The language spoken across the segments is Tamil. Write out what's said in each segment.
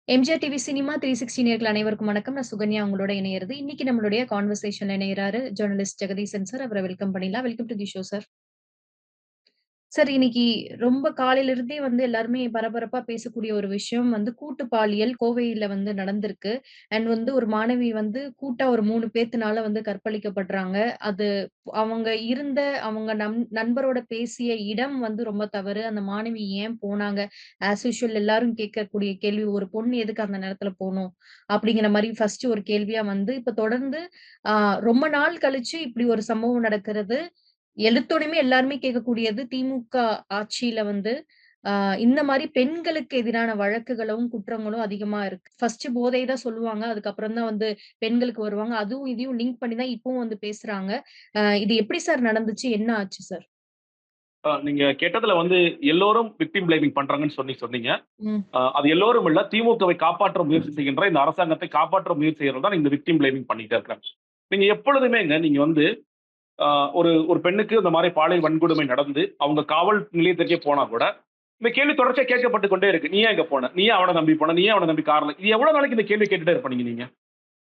எம்ஜிஆர் டிவி சினிமா 360 நேயர்கள் அனைவருக்கும் வணக்கம். நான் சுகன்யா உங்களோட இணையறது. இன்னைக்கு நம்மளுடைய கான்வர்சேஷன்ல இணையறாரு ஜர்னலிஸ்ட் ஜெகதீசன் சார். அவர வெல்கம் பண்ணிடலாம். Welcome to the show sir. Sir இன்னைக்கு ரொம்ப காலையில இருந்தே எல்லாருமே பரபரப்பா பேசக்கூடிய ஒரு விஷயம் கூட்டு பாலியல் கோவையில நடந்திருக்கு. அண்ட் ஒரு மாணவி கூட்டா ஒரு 3 பேத்துனால கற்பழிக்கப்படுறாங்க. அது அவங்க இருந்த அவங்க நண்பரோட பேசிய இடம் ரொம்ப தவறு. அந்த மாணவி ஏன் போனாங்க? ஆஸ் யூசுவல் எல்லாரும் கேட்கக்கூடிய கேள்வி, ஒரு பொண்ணு எதுக்கு அந்த நேரத்துல போணும்? அப்படிங்கிற மாரி ஃபர்ஸ்ட் ஒரு கேள்வியா இப்ப தொடர்ந்து ஆ ரொம்ப நாள் கழிச்சு இப்படி ஒரு சம்பவம் நடக்கிறது. எடுத்தோனயுமே எல்லாருமே கேட்கக்கூடியது திமுக ஆட்சியில ஆ இந்த மாரி பெண்களுக்கு எதிரான வழக்குகளும், குற்றங்களும் அதிகமா இருக்கு. ஃபர்ஸ்ட் போதை தான் சொல்லுவாங்க. அதுக்கப்புறம் தான் பெண்களுக்கு வருவாங்க. அதுவும் இதையும் லிங்க் பண்ணி தான் இப்பவும் பேசுறாங்க. இது எப்படி சார் நடந்துச்சு? என்ன ஆச்சு சார்? நீங்க கேட்டதுல எல்லோரும் விக்டிம் பிளேமிங் பண்றாங்கன்னு சொன்னீங்க. ம். அது எல்லோரும் இல்ல. திமுகவை காப்பாற்ற முயற்சி செய்கின்ற இந்த அரசாங்கத்தை காப்பாற்ற முயற்சி செய்றவர்கள் தான் இந்த விக்டிம் பிளேமிங் பண்ணிட்டே இருக்காங்க. நீங்க எப்பொழுதுமேங்க நீங்க அ ஒரு ஒரு பெண்ணுக்கு இந்த மாரி பாலியல் வன்கொடுமை நடந்து, அவங்க காவல் நிலையத்திற்கே போனா கூட, இந்த கேள்வி தொடர்ச்சியா கேட்கப்பட்டு கொண்டே இருக்கு. "நீ ஏன் இங்க போன? நீ ஏன் அவன நம்பி போன? நீ ஏன் அவன நம்பி கார்ல" இது எவ்வளவு நாளைக்கு இந்த கேள்வி கேட்டுட்டே இருப்பீங்க நீங்க?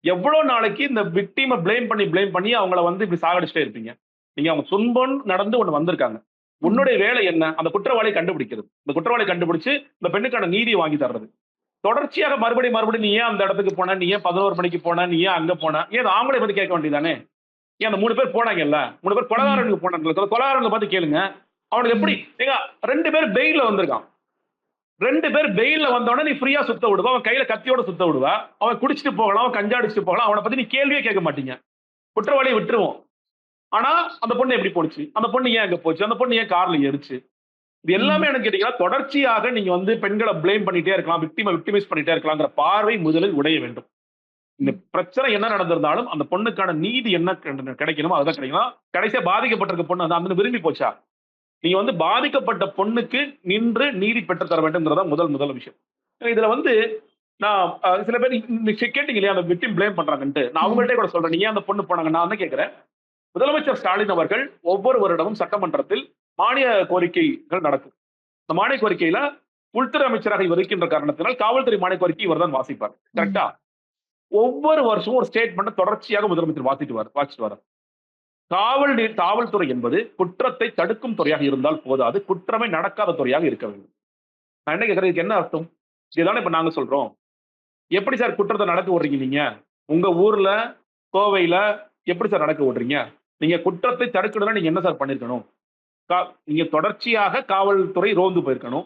எவ்வளோ நாளைக்கு இந்த விக்டிம பிளேம் பண்ணி அவங்கள இப்படி சாகடிச்சுட்டே இருப்பீங்க? நீங்க அவங்க துன்பம் நடந்து ஒண்ணு வந்திருக்காங்க. ம். உன்னுடைய வேலை என்ன? அந்த குற்றவாளிய கண்டுபிடிக்கிறது. இந்த குற்றவாளிய கண்டுபிடிச்சு, இந்த பெண்ணுக்கான நீதிய வாங்கி தர்றது. தொடர்ச்சியாக மறுபடியும் நீ ஏன் அந்த இடத்துக்கு போன? நீ ஏன் 11 மணிக்கு போன? நீ ஏன் அங்க போன? ஏன் ஆம்பளைய பத்தி கேட்க வேண்டியது தானே? ஏன் அந்த 3 பேர் போனாங்கல்ல. 3 பேர் ம். கொலைகாரனுக்கு போனாங்கல்ல. கொலைகாரங்கள பார்த்து கேளுங்க. அவனுக்கு எப்படி ம். ஏங்க 2 பேர் பெயில்ல வந்திருக்கான். 2 பேர் பெயில்ல வந்தவுடனே நீ ஃப்ரீயா சுத்த விடுவ. அவன் கையில கத்தியோட சுத்த விடுவ. அவன் குடிச்சிட்டு போகலாம். அவன் கஞ்சா அடிச்சிட்டு போகலாம். அவன பத்தி நீ கேள்வியே கேட்க மாட்டீங்க. குற்றவாளிய விட்டுருவோம். ஆனா, அந்த பொண்ணு எப்படி போனுச்சு? அந்த பொண்ணு ஏன் அங்க போச்சு? அந்த பொண்ணு ஏன் கார்ல ஏறுச்சு? இது எல்லாமே ம். என்னன்னு கேட்டீங்கன்னா, தொடர்ச்சியாக நீங்க பெண்கள பிளேம் பண்ணிட்டே இருக்கலாம். விக்டிமைஸ் பண்ணிட்டே இருக்கலாம்ங்கிற பார்வை முதலில் உடைய வேண்டும். இந்த ம். பிரச்சனை என்ன நடந்திருந்தாலும், அந்த பொண்ணுக்கான நீதி என்ன கிடைக்கணுமோ அதுதான் கிடைக்கணும். கடைசியா பாதிக்கப்பட்டிருக்க பொண்ணு அந்த விரும்பி போச்சா? நீங்க பாதிக்கப்பட்ட பொண்ணுக்கு நின்று நீதி பெற்று தர வேண்டும்ங்கிறத முதல் விஷயம். இதுல நான் சில பேர் நீங்க கேட்டீங்க இல்லையா? அந்த விக்டிம் பிளேம் பண்றாங்கன்ட்டு. நான் ம். அவங்கள்ட்டயே கூட சொல்றேன். நீங்க ஏன் அந்த பொண்ணு போனாங்க? நான் என்ன கேட்கிறேன், முதலமைச்சர் ஸ்டாலின் அவர்கள் ஒவ்வொரு வருடமும் சட்டமன்றத்தில் மானிய கோரிக்கைகள் நடக்கும். இந்த மானிய கோரிக்கையில உள்துறை அமைச்சராக இவர் இருக்கின்ற காரணத்தினால் காவல்துறை மானிய கோரிக்கை இவர் தான் வாசிப்பார். ம். கரெக்ட்டா? ஒவ்வொரு வருஷமும் ஒரு ஸ்டேட்மென்ட்ட தொடர்ச்சியாக முதலமைச்சர் வாசிச்சுட்டு வரார். காவல்துறை என்பது குற்றத்தை தடுக்கும் துறையாக இருந்தால் போதாது. குற்றமே நடக்காத துறையாக இருக்க வேண்டும். நான் என்ன கேட்கிறேன், இதுக்கு என்ன அர்த்தம்? இதுதானே இப்ப நாங்க சொல்றோம். எப்படி சார் குற்றத்த நடக்க விடுறீங்க நீங்க? உங்க ஊர்ல, கோவையில எப்படி சார் நடக்க விடுறீங்க? நீங்க குற்றத்தை தடுக்கணும்னா நீங்க என்ன சார் பண்ணியிருக்கணும்? கா நீங்க தொடர்ச்சியாக காவல்துறை ரோந்து போயிருக்கணும்.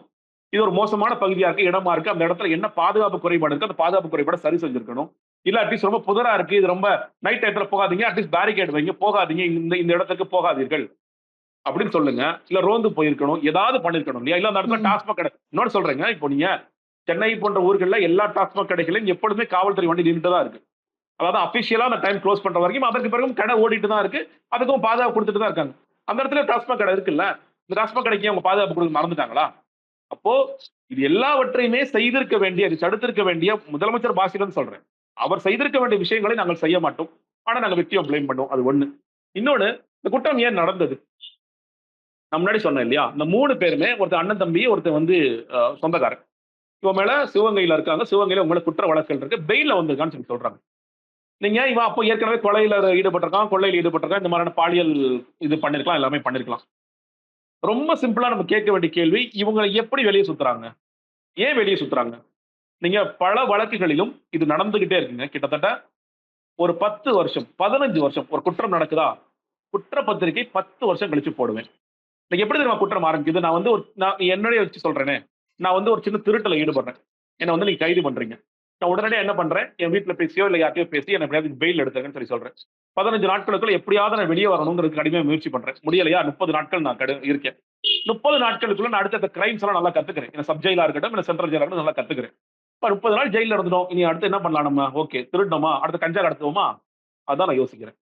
இது ஒரு மோசமான பகுதியா இருக்கு, இடமா இருக்கு. அந்த இடத்துல என்ன பாதுகாப்பு குறைபாடு இருக்கு, அந்த பாதுகாப்பு குறைபாட சரி செஞ்சிருக்கணும். இல்ல அட்லீஸ்ட் ரொம்ப புதரா இருக்கு. இது ரொம்ப நைட் டயத்துல போகாதீங்க. அட்லீஸ்ட் பேரிகேட் வைங்க. போகாதீங்க. இந்த இந்த இடத்துக்கு போகாதீர்கள். அப்படின்னு சொல்லுங்க. இல்ல ரோந்து போயிருக்கணும். ஏதாவது பண்ணியிருக்கணும் இல்லையா? இல்ல அந்த இடத்துல ம். டாஸ்மாக் கடை இன்னொன்னு சொல்றேங்க. இப்போ நீங்க சென்னை போன்ற ஊர்கள்ல எல்லா டாஸ்மாக் கடைகளையும் எப்பொழுதுமே காவல்துறை வண்டி நின்னுட்டு தான் இருக்கு. அதாவது அபிஷியலா அந்த டைம் குளோஸ் பண்ற வரைக்கும் அதற்கு பிறகும் கடை ஓடிட்டு தான் இருக்கு. அதுக்கும் பாதுகாப்பு குடுத்துட்டு தான் இருக்காங்க. அந்த இடத்துல டாஸ்மாக் கடை இருக்குல்ல. இந்த டாஸ்மாக் கடைக்கு அவங்க பாதுகாப்பு குடுக்க மறந்துட்டாங்களா? அப்போ இது எல்லாவற்றையுமே செய்திருக்க வேண்டிய, அது தடுத்திருக்க வேண்டிய முதலமைச்சர் பாஷையிலன்னு சொல்றேன். அவர் செய்திருக்க வேண்டிய விஷயங்களை நாங்கள் செய்ய மாட்டோம். ஆனா நாங்க விக்டிம பிளேம் பண்ணுவோம். அது 1. இன்னொன்னு, இந்த குற்றம் ஏன் நடந்தது? நான் முன்னாடி சொன்னேன் இல்லையா? இந்த 3 பேருமே ஒருத்தன் அண்ணன் தம்பி, ஒருத்தன் சொந்தக்காரன். இவன் மேல சிவகங்கையில இருக்காங்க. சிவகங்கையில உங்க மேல குற்ற வழக்குகள் இருக்கு. பெயில்ல வந்திருக்கான்னு சொல்லி சொல்றாங்க. நீங்க இவன் அப்போ ஏற்கனவே கொலையில ஈடுபட்டிருக்கான், கொள்ளையில ஈடுபட்டிருக்கான். இந்த மாதிரியான பாலியல் இது பண்ணியிருக்கலாம், எல்லாமே பண்ணியிருக்கலாம். ரொம்ப சிம்பிளா நம்ம கேட்க வேண்டிய கேள்வி, இவங்க எப்படி வெளிய சுத்துறாங்க? ஏன் வெளிய சுத்துறாங்க? நீங்க பல வழக்குகளிலும் இது நடந்துகிட்டே இருக்குங்க. கிட்டத்தட்ட ஒரு 10 வருஷம், 15 வருஷம் ஒரு குற்றம் நடக்குதா? குற்றப்பத்திரிகை 10 வருஷம் கழிச்சு போடுவேன். இன்னைக்கு எப்படி தெரியுமா குற்றம் ஆரம்பிக்குது? நான் என்னையே வச்சு சொல்றேனே. நான் ஒரு சின்ன திருட்டுல ஈடுபடுறேன். என்ன நீங்க கைது பண்றீங்க. நான் உடனடியா என்ன பண்றேன்? என் வீட்ல பேசியோ, இல்ல யார்ட்டயோ பேசி என்ன எப்படியாவது பெயில் எடுத்துருங்கன்னு சொல்லி சொல்றேன். 15 நாட்களுக்குள்ள எப்படியாவது நான் வெளிய வரணும்ங்கிறதுக்கு கடுமையா முயற்சி பண்றேன். முடியலையா? 30 நாட்கள் நான் இருக்கேன். 30 நாட்களுக்குள்ள நான் அடுத்தடுத்த கிரைம்ஸ் எல்லாம் நல்லா கத்துக்கிறேன். என்ன சப் ஜெயிலா இருக்கட்டும், இல்ல சென்ட்ரல் ஜெயிலா இருக்கட்டும் நல்லா கத்துக்கிறேன். இப்ப 30 நாள் ஜெயில்ல இருந்துட்டோம். இனி அடுத்து என்ன பண்ணலாம் நம்ம? ஓகே திருடினோமா? அடுத்து கஞ்சா கடத்துவோமா? அதான் நான் யோசிக்கிறேன்.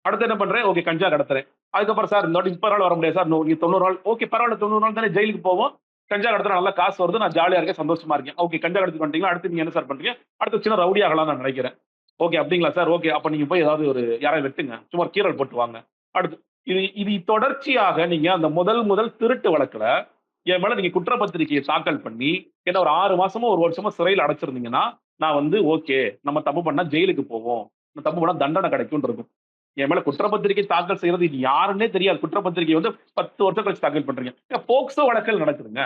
அடுத்து என்ன பண்றேன்? ஓகே கஞ்சா கடத்துறேன். அதுக்கப்புறம் சார் இந்த வாட்டி 30 நாள் வர முடியாது சார். நீங்க 90 நாள். ஓகே பரவால்ல 90 நாள் தானே ஜெயிலுக்கு போவோம். கஞ்சா கடத்துனா நல்லா காசு வருது. நான் ஜாலியா இருக்கேன், சந்தோஷமா இருக்கேன். ஓகே கஞ்சா கடத்திட்டு வந்துட்டீங்களா? அடுத்து நீங்க என்ன சார் பண்றீங்க? அடுத்து சின்ன ரவுடி ஆகலாம்னு நான் நினைக்கிறேன். ஓகே அப்படிங்களா சார்? ஓகே அப்ப நீங்க போய் ஏதாவது யாரையாவது வெட்டுங்க. சும்மா ஒரு கீறல் போட்டு வாங்க. அடுத்து இது இது தொடர்ச்சியாக நீங்க அந்த முதல் முதல் திருட்டு வழக்குல என் மேல நீங்க குற்றப்பத்திரிக்கையை தாக்கல் பண்ணி என்ன ஒரு 6 மாசமோ, 1 வருஷமோ சிறையில அடைச்சிருந்தீங்கன்னா, நான் வந்து ஓகே. நம்ம தப்பு பண்ணா ஜெயிலுக்கு போவோம். தப்பு பண்ணா தண்டனை கிடைக்கும்னு இருக்கும். என் மேல குற்றப்பத்திரிக்கை தாக்கல் செய்யறது இது யாருன்னே தெரியாது. குற்றப்பத்திரிக்கை வந்து 10 வருஷம் கழிச்சு தாக்கல் பண்றீங்க. போக்சோ வழக்குகள் நடக்குதுங்க.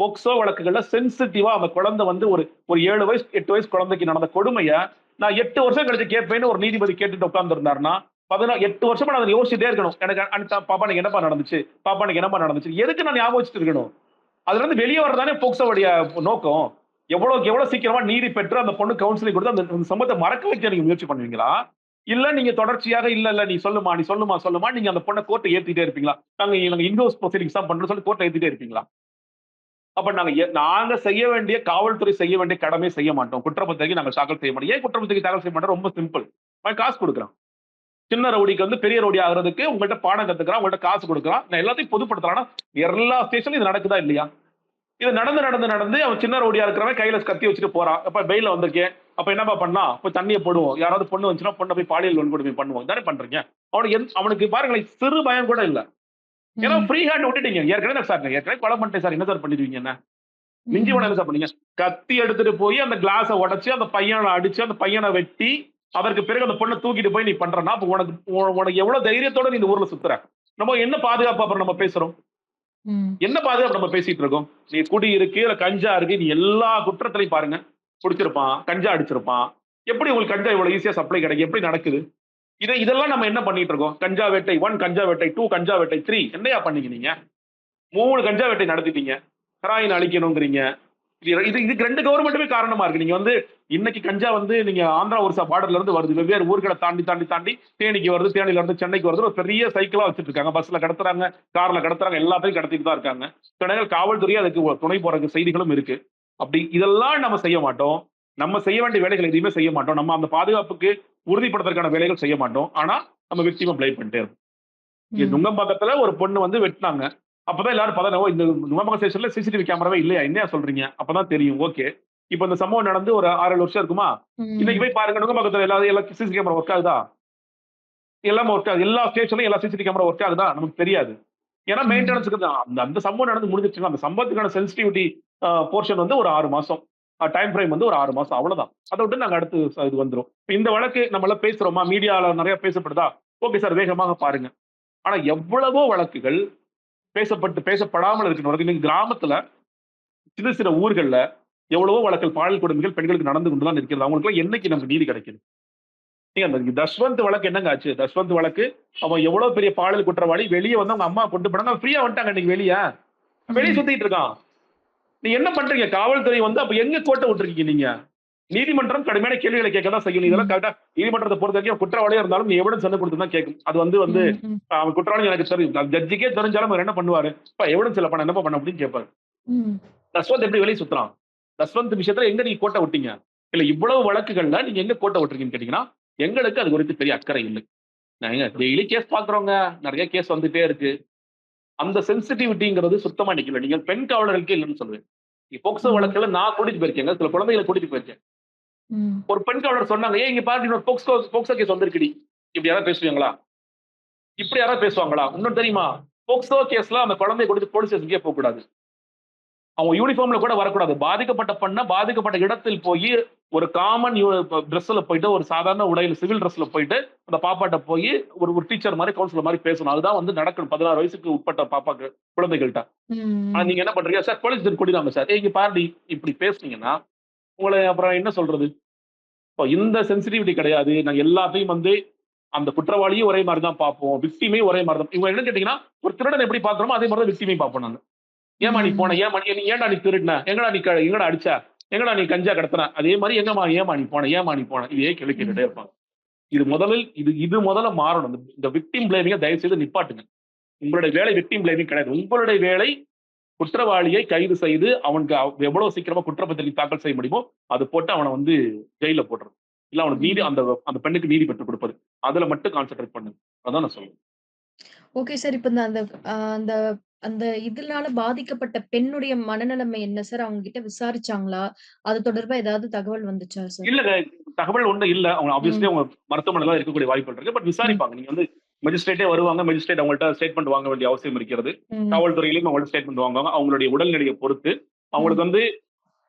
போக்சோ வழக்குகள்ல சென்சிட்டிவா அந்த குழந்தை வந்து ஒரு ஒரு 7 வயசு, 8 வயசு குழந்தைக்கு நடந்த கொடுமைய, நான் 8 வருஷம் கழிச்சு கேட்பேன்னு ஒரு நீதிபதி கேட்டுட்டு உட்கார்ந்து இருந்தாருன்னா, 8 வருஷமா நான் அத யோசிச்சுட்டே இருக்கணும். எனக்கு பாப்பா அன்னைக்கு என்னப்பா நடந்துச்சு? பாப்பா அன்னைக்கு என்னப்பா நடந்துச்சு? எதுக்கு நான் ஞாபகம் வச்சுட்டு இருக்கணும்? அதுல இருந்து வெளிய வரது தானே போக்சோவுடைய நோக்கம். எவ்வளவுக்கு எவ்வளவு சீக்கிரமா நீதி பெற்று அந்த பொண்ணு கவுன்சிலிங் கொடுத்து அந்த சம்பவத்த மறக்க வைக்க நீங்க முயற்சி பண்ணுவீங்களா? இல்ல நீங்க தொடர்ச்சியாக இல்ல நீ சொல்லுமா, நீ சொல்லுமா, சொல்லுமா நீங்க அந்த பொண்ண கோர்ட்ல ஏத்திட்டே இருப்பீங்களா? நாங்க இன் ஹவுஸ் ப்ரொசீடிங்ஸ் தான் பண்றோம்னு சொல்லி கோர்ட்ல ஏத்திட்டே இருப்பீங்களா? அப்ப நாங்க செய்ய வேண்டிய காவல்துறை செய்ய வேண்டிய கடமை செய்ய மாட்டோம். குற்றப்பத்திரிக்கை நாங்க தாக்கல் செய்ய மாட்டோம். ஏன் குற்றப்பத்திரிக்கை தாக்கல் செய்ய மாட்டோம்? ரொம்ப சிம்பிள். அவன் காசு குடுக்குறான். சின்ன ரவுடிக்கு வந்து பெரிய ரவுடி ஆகுறதுக்கு உங்கள்ட்ட பாடம் கத்துக்கிறான், உங்கள்ட்ட காசு குடுக்குறான். நான் எல்லாத்தையும் பொதுப்படுத்துறான்னா, எல்லா ஸ்டேஷன்லயும் இது நடக்குதா இல்லையா? இது நடந்து அவன் சின்ன ரவுடியா இருக்கிறவன் கையில கத்தி வச்சுட்டு போறான். அப்ப பெயில்ல வந்திருக்கேன். அப்ப என்னப்பா பண்ணலாம்? போய் தண்ணிய போடுவோம். யாராவது பொண்ணு வந்துச்சுன்னா பொண்ண போய் பாலியல் வன்கொடுமை பண்ணுவோம். இதானே பண்றீங்க. அவனுக்கு பாருங்களேன் சிறு பயம் கூட இல்ல. ஏன்னா ம். ஃப்ரீ ஹேண்ட் விட்டுட்டீங்க. ஏற்கனவே கொலை பண்ணிட்டேன் சார். என்ன சார் பண்ணிடுவீங்க என்ன? மிஞ்சி போனா ம். என்ன சார் பண்ணீங்க? கத்தி எடுத்துட்டு போய் அந்த கிளாஸ உடைச்சு, அந்த பையன அடிச்சு, அந்த பையன வெட்டி, அதற்கு பிறகு அந்த பொண்ண தூக்கிட்டு போய் நீ பண்றன்னா, அப்ப உனக்கு எவ்வளவு தைரியத்தோட நீ இந்த ஊர்ல சுத்துற? நம்ம என்ன பாதுகாப்பு அப்புறம் நம்ம பேசுறோம்? ம். என்ன பாதுகாப்பு நம்ம பேசிட்டு இருக்கோம்? நீ குடி இருக்கு, இல்ல கஞ்சா இருக்கு, நீ எல்லா குற்றத்திலையும் பாருங்க. குடிச்சிருப்பான், கஞ்சா அடிச்சிருப்பான். எப்படி உங்களுக்கு கஞ்சா இவ்வளவு ஈஸியா சப்ளை கிடைக்கும்? எப்படி நடக்குது? இதெல்லாம் நம்ம என்ன பண்ணிட்டு இருக்கோம்? கஞ்சா வேட்டை 1, கஞ்சா வேட்டை 2, கஞ்சா வேட்டை 3 என்னய்யா பண்ணீங்க நீங்க? 3 கஞ்சா வேட்டை நடத்திட்டீங்க. ஹெராயின் அழிக்கணும்ங்கிறீங்க. இதுக்கு 2 கவர்மெண்ட்டுமே காரணமா இருக்கு. நீங்க வந்து இன்னைக்கு கஞ்சா வந்து நீங்க ஆந்திரா, ஒரிசா பார்டர்ல இருந்து வருது. வெவ்வேறு ஊர்கள தாண்டி தேனிக்கு வருது. தேனியில இருந்து சென்னைக்கு வருது. ஒரு பெரிய சைக்கிளா வச்சுட்டு இருக்காங்க. பஸ்ல கடத்துறாங்க, கார்ல கடத்துறாங்க. எல்லாத்தையும் கடத்திட்டு தான் இருக்காங்க. சில நேரங்கள் காவல்துறை அதுக்கு துணை போறதுக்கு செய்திகளும் இருக்கு. அப்படி இதெல்லாம் நம்ம செய்ய மாட்டோம். நம்ம செய்ய வேண்டிய வேலைகள் எதையுமே செய்ய மாட்டோம். நம்ம அந்த பாதுகாப்புக்கு உறுதிப்படுத்துறதுக்கான வேலைகள் செய்ய மாட்டோம். ஆனா, நம்ம விக்டிம பிளேம் பண்ணிட்டே இருப்போம். ம். நுங்கம்பாக்கத்துல ஒரு பொண்ணு வந்து வெட்டுனாங்க. அப்பதான் எல்லாரும் ஓ! இந்த நுங்கம்பாக்கம் ஸ்டேஷன்ல சிசிடிவி கேமராவே இல்லையா? என்னய்யா சொல்றீங்க? அப்பதான் தெரியும். ஓகே. இப்ப இந்த சம்பவம் நடந்து ஒரு 6, 7 வருஷம் இருக்குமா? இன்னைக்கு ம். போய் பாருங்க நுங்கம்பாக்கத்துல எல்லா சிசிடிவி கேமரா ஒர்க் ஆகுதா? எல்லாமே ஒர்க் ஆகுது. எல்லா ஸ்டேஷன்லயும் எல்லா சிசிடிவி கேமரா ஒர்க் ஆகுதா? நமக்கு தெரியாது. ஏன்னா ம். மெயின்டனன்ஸ்க்கு தான். அந்த அந்த சம்பவம் நடந்து முடிஞ்சிருச்சுங்க. அந்த சம்பவத்துக்கான சென்சிட்டிவிட்டி போர்ஷன் வந்து ஒரு 6 மாசம். டைம் ஃப்ரேம் வந்து ஒரு 6 மாசம் அவ்வளவுதான். அத விட்டு நாங்க அடுத்து இது வந்துரும். இந்த வழக்கு நம்ம எல்லாம் பேசுறோமா? மீடியால நெறைய பேசப்படுதா? ஓகே சார் வேகமாக பாருங்க. ஆனா எவ்வளவோ வழக்குகள் பேசப்படாமல் இருக்கிற இன்னைக்கு கிராமத்துல சின்ன சின்ன ஊர்கள்ல எவ்வளவோ வழக்குகள் பாலியல் கொடுமைகள் பெண்களுக்கு நடந்து கொண்டு தான் இருக்கிறது. அவங்களுக்குலாம் என்னைக்கு நமக்கு நீதி கிடைக்குது? நீங்க அந்த தஷ்வந்த் வழக்கு என்னங்க ஆச்சு? தஷ்வந்த் வழக்கு அவன் எவ்வளவு பெரிய பாலியல் குற்றவாளி வெளிய வந்து அவங்க அம்மா கொண்டு போனாங்க. அவன் ஃப்ரீயா வந்துட்டாங்க இன்னைக்கு வெளிய. வெளிய ம். சுத்திட்டு இருக்கான். நீங்க என்ன பண்றீங்க? காவல்துறை வந்து அப்ப எங்க கோட்ட விட்டுருக்கீங்க நீங்க? நீதிமன்றம் கடுமையான கேள்விகளை கேட்க தான் செய்யும். இதெல்லாம் ம். கரெக்ட்டா நீதிமன்றத்த பொறுத்தவரைக்கும் குற்றவாளியா இருந்தாலும் நீ எவிடன்ஸ் என்ன குடுத்து தான் கேட்கும். அது வந்து வந்து ம். ம். அவன் குற்றவாளின்னு எனக்கு தெரியும். ஜட்ஜுக்கே தெரிஞ்சாலும் அவர் என்ன பண்ணுவாரு? "அப்பா எவிடன்ஸ் இல்லப்பா நான் என்னப்பா பண்ண முடியும்னு" கேட்பாரு. ம். தஸ்வந்த் எப்படி வெளிய சுத்துறான்? தஸ்வந்த் விஷயத்துல எங்க நீங்க கோட்ட விட்டீங்க? இல்ல இவ்வளவு வழக்குகள்ல நீங்க எங்க கோட்ட விட்டுருக்கீங்கன்னு கேட்டீங்கன்னா, எங்களுக்கு அது குறித்து பெரிய அக்கறை இல்லை. நாங்க டெய்லி கேஸ் பார்க்குறோங்க. நெறைய கேஸ் வந்துட்டே இருக்கு. அந்த சென்சிட்டிவிட்டிங்கிறது சுத்தமா இன்னைக்கு இல்ல. நீங்க பெண் காவலர்களுக்கே இல்லன்னு சொல்லுவேன். போக்சோ ம். வழக்குல நான் கூட்டிட்டு போயிருக்கேங்க. சில குழந்தைகள கூட்டிட்டு போயிருக்கேன். ம். ஒரு பெண் காவலர் சொன்னாங்க, "ஏய் இங்க பாருடி இன்னொரு போக்சோ கேஸ் வந்திருக்குடி." இப்படி யாராவது பேசுவீங்களா? இப்படி யாராவது பேசுவாங்களா? இன்னொன்னு தெரியுமா? போக்சோ கேஸ்ல அந்த குழந்தைய கூட்டிட்டு போலீஸ் ஸ்டேஷனுக்கே போக்கூடாது. அவங்க யூனிஃபார்ம்ல கூட வரக்கூடாது. பாதிக்கப்பட்ட பெண்ண பாதிக்கப்பட்ட இடத்தில் போயி ஒரு காமன் டிரெஸ்ல போயிட்டு, ஒரு சாதாரண உடையில சிவில் டிரெஸ்ல போயிட்டு, அந்த பாப்பாட்ட போயி ஒரு ஒரு டீச்சர் மாரி, கவுன்சிலர் மாரி பேசணும். அதுதான் வந்து நடக்கணும். 16 வயசுக்கு உட்பட்ட பாப்பாக்கு குழந்தைகள்ட்ட. ஆனா ம். நீங்க என்ன பண்றீங்க? சார் போலீஸ் ஸ்டேஷன் கூட்டிட்டு சார். ஏய் இங்க பாருடி, இப்படி பேசுனீங்கன்னா, உங்கள அப்புறம் என்ன சொல்றது? இப்போ இந்த சென்சிட்டிவிட்டி கிடையாது. நாங்க எல்லாத்தையும் வந்து அந்த குற்றவாளியும் ஒரே மாரி தான் பார்ப்போம். விக்டிமையும் ஒரே மாரி தான். இவங்க என்னன்னு கேட்டீங்கன்னா, ஒரு திருடன எப்படி பார்க்கிறோமோ, அதே மாரி தான் விக்டிமையும் பார்ப்போம் நாங்க. ஏம்மா நீ போன? ம். ஏம்மா நீ ஏன்டா நீ திருடுன? எங்கடா அடிச்ச? எங்கடா நீ கஞ்சா கடத்துன? அதே மாரி ஏம்மா நீ போன? ஏம்மா நீ போன? இதே கேள்வி ம். கேட்டுட்டே இருப்பாங்க. இது முதல்ல மாறணும். இந்த விக்டிம் பிளேமிங்க தயவு செய்து நிப்பாட்டுங்க. உங்களுடைய வேலை விக்டிம் பிளேமிங் கிடையாது. உங்களுடைய வேலை குற்றவாளியை கைது செய்து, அவனுக்கு எவ்வளவு சீக்கிரமா குற்றப்பத்திரிகை தாக்கல் செய்ய முடியுமோ, அது போட்டு அவன வந்து ஜெயில்ல போட்டுறது. இல்ல அவனுக்கு நீதி ம். அந்த அந்த பெண்ணுக்கு நீதி பெற்றுக் கொடுப்பது. அதுல மட்டும் கான்சன்ட்ரேட் பண்ணுங்க. அதான் நான் சொல்லுவேன். Okay sir. இப்ப இந்த அந்த அந்த அந்த இதனால பாதிக்கப்பட்ட பெண்ணுடைய மனநிலைமை என்ன சார்? அவங்க கிட்ட விசாரிச்சாங்களா? அது தொடர்பா ஏதாவது தகவல் வந்துச்சா சார்? இல்லங்க. தகவல் ஒண்ணும் இல்ல. அவங்க ஆப்வியஸ்லி ம். அவங்க மருத்துவமனையில தான் இருக்கக்கூடிய வாய்ப்புகள் இருக்கு. பட் ம். விசாரிப்பாங்க. நீங்க வந்து மெஜிஸ்ட்ரேட்டே வருவாங்க. மெஜிஸ்ட்ரேட் அவங்கள்ட்ட ஸ்டேட்மெண்ட் வாங்க வேண்டிய அவசியம் இருக்கிறது. ம். காவல்துறையிலயும் அவங்கள்ட்ட ஸ்டேட்மெண்ட் வாங்குவாங்க. அவங்களுடைய உடல்நிலையை பொறுத்து. ம். அவங்களுக்கு வந்து